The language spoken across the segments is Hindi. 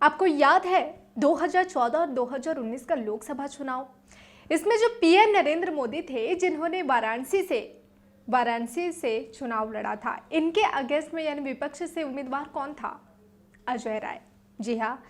आपको याद है 2014 और 2019 का लोकसभा चुनाव, इसमें जो पीएम नरेंद्र मोदी थे जिन्होंने वाराणसी से चुनाव लड़ा था, इनके अगेंस्ट में यानी विपक्ष से उम्मीदवार कौन था? अजय राय। जी हाँ,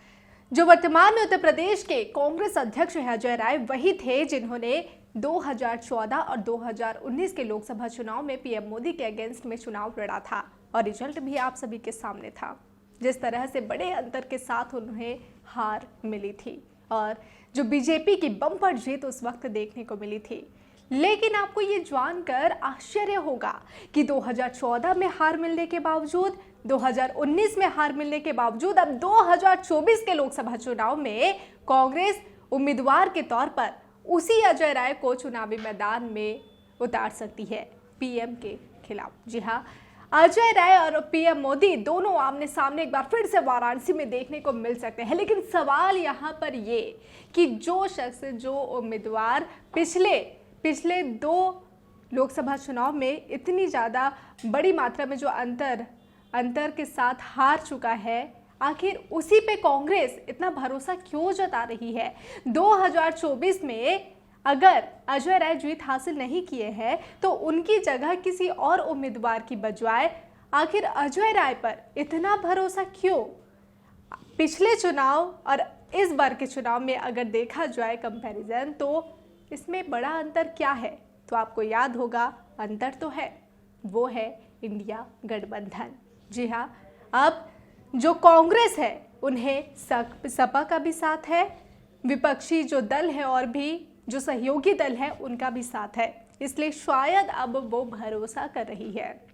जो वर्तमान में उत्तर प्रदेश के कांग्रेस अध्यक्ष हैं अजय राय, वही थे जिन्होंने 2014 और 2019 के लोकसभा चुनाव में पीएम मोदी के अगेंस्ट में चुनाव लड़ा था और रिजल्ट भी आप सभी के सामने था। जिस तरह से बड़े अंतर के साथ उन्हें हार मिली थी और जो बीजेपी की बम्पर जीत उस वक्त देखने को मिली थी। लेकिन आपको ये जानकर आश्चर्य होगा कि 2014 में हार मिलने के बावजूद, 2019 में हार मिलने के बावजूद अब 2024 के लोकसभा चुनाव में कांग्रेस उम्मीदवार के तौर पर उसी अजय राय को चुनावी मैदान में उतार सकती है पीएम के खिलाफ। जी हाँ, अजय राय और पीएम मोदी दोनों आमने सामने एक बार फिर से वाराणसी में देखने को मिल सकते हैं। लेकिन सवाल यहाँ पर ये कि जो शख्स, जो उम्मीदवार पिछले 2 लोकसभा चुनाव में इतनी ज़्यादा बड़ी मात्रा में जो अंतर के साथ हार चुका है, आखिर उसी पे कांग्रेस इतना भरोसा क्यों जता रही है? 2024 में अगर अजय राय जीत हासिल नहीं किए हैं तो उनकी जगह किसी और उम्मीदवार की बजाय आखिर अजय राय पर इतना भरोसा क्यों? पिछले चुनाव और इस बार के चुनाव में अगर देखा जाए कंपैरिजन, तो इसमें बड़ा अंतर क्या है? तो आपको याद होगा, अंतर तो है, वो है इंडिया गठबंधन। जी हाँ, अब जो कांग्रेस है उन्हें सपा का भी साथ है, विपक्षी जो दल है और भी जो सहयोगी दल है उनका भी साथ है, इसलिए शायद अब वो भरोसा कर रही है।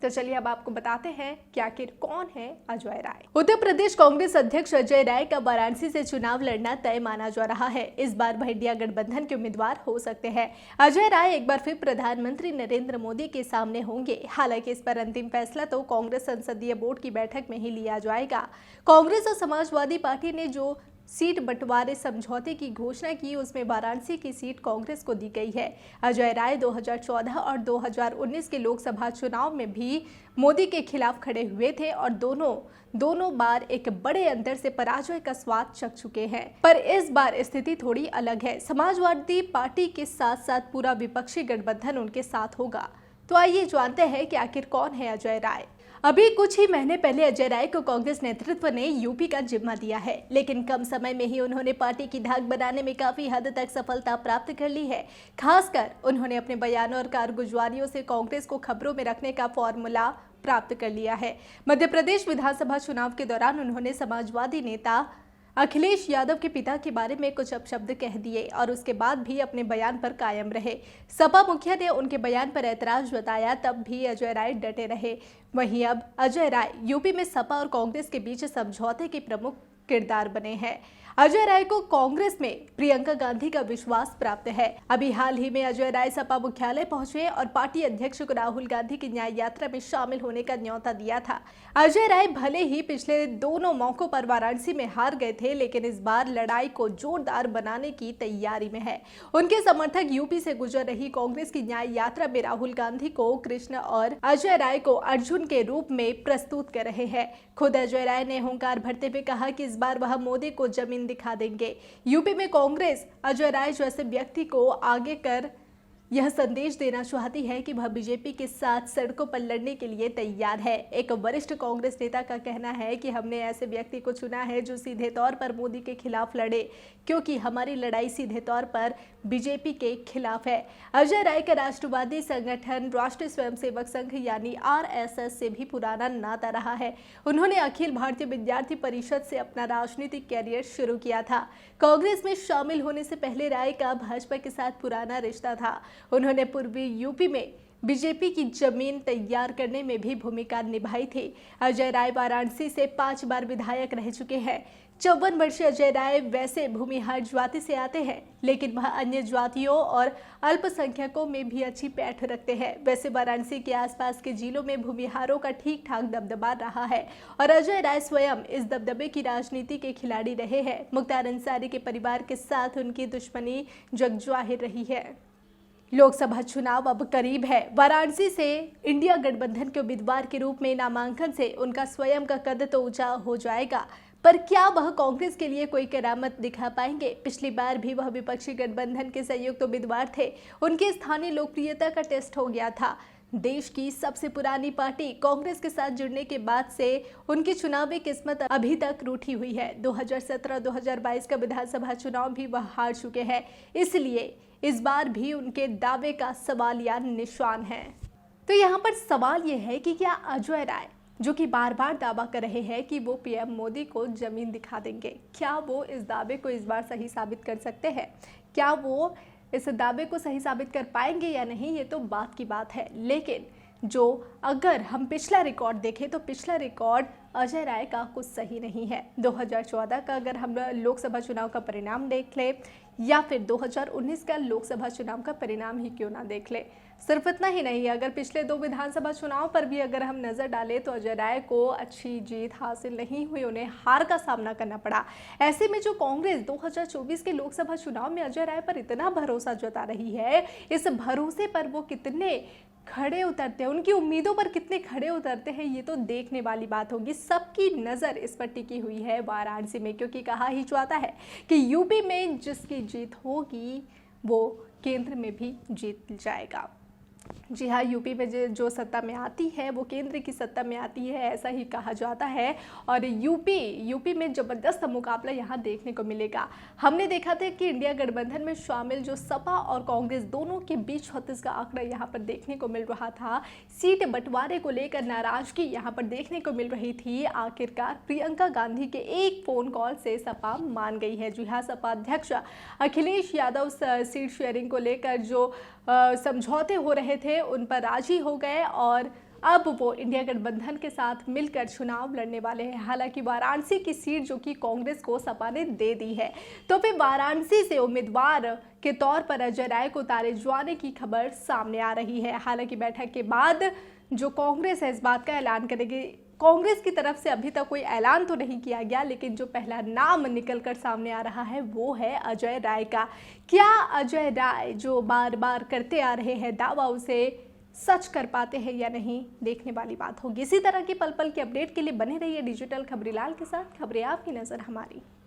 तो चलिए अब आपको बताते हैं कि आखिर कौन है अजय राय। उत्तर प्रदेश कांग्रेस अध्यक्ष अजय राय का वाराणसी से चुनाव लड़ना तय माना जा रहा है। इस बार वह इंडिया गठबंधन के उम्मीदवार हो सकते हैं। अजय राय एक बार फिर प्रधानमंत्री नरेंद्र मोदी के सामने होंगे। हालांकि इस पर अंतिम फैसला तो कांग्रेस संसदीय बोर्ड की बैठक में ही लिया जाएगा। कांग्रेस और समाजवादी पार्टी ने जो सीट बंटवारे समझौते की घोषणा की, उसमें वाराणसी की सीट कांग्रेस को दी गई है। अजय राय 2014 और 2019 के लोकसभा चुनाव में भी मोदी के खिलाफ खड़े हुए थे और दोनों बार एक बड़े अंतर से पराजय का स्वाद चख चुके हैं। पर इस बार स्थिति थोड़ी अलग है। समाजवादी पार्टी के साथ साथ पूरा विपक्षी गठबंधन उनके साथ होगा। तो आइए जानते हैं कि आखिर कौन है अजय राय। अभी कुछ ही महीने पहले अजय राय को कांग्रेस नेतृत्व ने यूपी का जिम्मा दिया है, लेकिन कम समय में ही उन्होंने पार्टी की धाक बनाने में काफी हद तक सफलता प्राप्त कर ली है। खासकर उन्होंने अपने बयानों और कारगुजारियों से कांग्रेस को खबरों में रखने का फॉर्मूला प्राप्त कर लिया है। मध्य प्रदेश विधानसभा चुनाव के दौरान उन्होंने समाजवादी नेता अखिलेश यादव के पिता के बारे में कुछ अपशब्द कह दिए और उसके बाद भी अपने बयान पर कायम रहे। सपा मुखिया ने उनके बयान पर ऐतराज जताया, तब भी अजय राय डटे रहे। वहीं अब अजय राय यूपी में सपा और कांग्रेस के बीच समझौते के प्रमुख किरदार बने हैं। अजय राय को कांग्रेस में प्रियंका गांधी का विश्वास प्राप्त है। अभी हाल ही में अजय राय सपा मुख्यालय पहुंचे और पार्टी अध्यक्ष को राहुल गांधी की न्याय यात्रा में शामिल होने का न्योता दिया था। अजय राय भले ही पिछले दोनों मौकों पर वाराणसी में हार गए थे, लेकिन इस बार लड़ाई को जोरदार बनाने की तैयारी में है। उनके समर्थक यूपी से गुजर रही कांग्रेस की न्याय यात्रा में राहुल गांधी को कृष्ण और अजय राय को अर्जुन के रूप में प्रस्तुत कर रहे हैं। खुद अजय राय ने हुंकार भरते हुए कहा कि इस बार वह मोदी को जमीन दिखा देंगे। यूपी में कांग्रेस अजय राय जैसे व्यक्ति को आगे कर यह संदेश देना चाहती है कि वह बीजेपी के साथ सड़कों पर लड़ने के लिए तैयार है। एक वरिष्ठ कांग्रेस नेता का कहना है कि हमने ऐसे व्यक्ति को चुना है जो सीधे तौर पर मोदी के खिलाफ लड़े, क्योंकि हमारी लड़ाई सीधे तौर पर बीजेपी के खिलाफ है। अजय राय का राष्ट्रवादी संगठन राष्ट्रीय स्वयंसेवक संघ यानी आरएसएस से भी पुराना नाता रहा है। उन्होंने अखिल भारतीय विद्यार्थी परिषद से अपना राजनीतिक कैरियर शुरू किया था। कांग्रेस में शामिल होने से पहले राय का भाजपा के साथ पुराना रिश्ता था। उन्होंने पूर्वी यूपी में बीजेपी की जमीन तैयार करने में भी भूमिका निभाई थी। अजय राय वाराणसी से 5 बार विधायक रह चुके हैं। 54 वर्षीय अजय राय वैसे भूमिहार जाति से आते हैं, लेकिन वह अन्य जातियों और अल्पसंख्यकों में भी अच्छी पैठ रखते हैं। वैसे वाराणसी के आसपास के जिलों में भूमिहारों का ठीक ठाक दबदबा रहा है और अजय राय स्वयं इस दबदबे की राजनीति के खिलाड़ी रहे हैं। मुख्तार अंसारी के परिवार के साथ उनकी दुश्मनी जगजाहिर रही है। लोकसभा चुनाव अब करीब है। वाराणसी से इंडिया गठबंधन के उम्मीदवार के रूप में नामांकन से उनका स्वयं का कद तो ऊंचा हो जाएगा, पर क्या वह कांग्रेस के लिए कोई करामत दिखा पाएंगे? पिछली बार भी वह विपक्षी गठबंधन के संयुक्त उम्मीदवार थे। उनकी स्थानीय लोकप्रियता का टेस्ट हो गया था। देश की सबसे पुरानी पार्टी कांग्रेस के साथ जुड़ने के बाद से उनकी चुनावी किस्मत अभी तक रूठी हुई है। 2017-2022 का विधानसभा चुनाव भी वह हार चुके हैं, इसलिए इस बार भी उनके दावे का सवालिया निशान है। तो यहाँ पर सवाल यह है कि क्या अजय राय, जो कि बार बार दावा कर रहे हैं कि वो पीएम मोदी को जमीन दिखा देंगे, क्या वो इस दावे को इस बार सही साबित कर सकते हैं? क्या वो इस दावे को सही साबित कर पाएंगे या नहीं, ये तो बात की बात है। लेकिन जो अगर हम पिछला रिकॉर्ड देखें तो पिछला रिकॉर्ड अजय राय का कुछ सही नहीं है। 2014 का अगर हम लोकसभा चुनाव का परिणाम देख ले या फिर 2019 का लोकसभा चुनाव का परिणाम ही क्यों ना देख ले, सिर्फ इतना ही नहीं, अगर पिछले 2 विधानसभा चुनाव पर भी अगर हम नजर डालें तो अजय राय को अच्छी जीत हासिल नहीं हुई, उन्हें हार का सामना करना पड़ा। ऐसे में जो कांग्रेस 2024 के लोकसभा चुनाव में अजय राय पर इतना भरोसा जता रही है, इस भरोसे पर वो कितने खड़े उतरते हैं, उनकी उम्मीदों पर कितने खड़े उतरते हैं, ये तो देखने वाली बात होगी। सबकी नज़र इस पर टिकी हुई है वाराणसी में, क्योंकि कहा ही जाता है कि यूपी में जिसकी जीत होगी वो केंद्र में भी जीत जाएगा। जी हाँ, यूपी में जो सत्ता में आती है वो केंद्र की सत्ता में आती है, ऐसा ही कहा जाता है। और यूपी में ज़बरदस्त मुकाबला यहाँ देखने को मिलेगा। हमने देखा था कि इंडिया गठबंधन में शामिल जो सपा और कांग्रेस दोनों के बीच 36 का आंकड़ा यहाँ पर देखने को मिल रहा था। सीट बंटवारे को लेकर नाराजगी यहाँ पर देखने को मिल रही थी। आखिरकार प्रियंका गांधी के एक फ़ोन कॉल से सपा मान गई है। जी हाँ, सपा अध्यक्ष अखिलेश यादव सीट शेयरिंग को लेकर जो समझौते हो रहे थे उन पर राजी हो गए और अब वो इंडिया गठबंधन के साथ मिलकर चुनाव लड़ने वाले हैं। हालांकि वाराणसी की सीट जो कि कांग्रेस को सपा ने दे दी है, तो फिर वाराणसी से उम्मीदवार के तौर पर अजय राय को उतारे जाने की खबर सामने आ रही है। हालांकि बैठक के बाद जो कांग्रेस है इस बात का ऐलान करेगी। कांग्रेस की तरफ से अभी तक कोई ऐलान तो नहीं किया गया, लेकिन जो पहला नाम निकलकर सामने आ रहा है वो है अजय राय का। क्या अजय राय जो बार बार करते आ रहे हैं दावा, उसे सच कर पाते हैं या नहीं, देखने वाली बात होगी। इसी तरह की पल पल की अपडेट के लिए बने रहिए डिजिटल खबरीलाल के साथ। खबरें आपकी, नजर हमारी।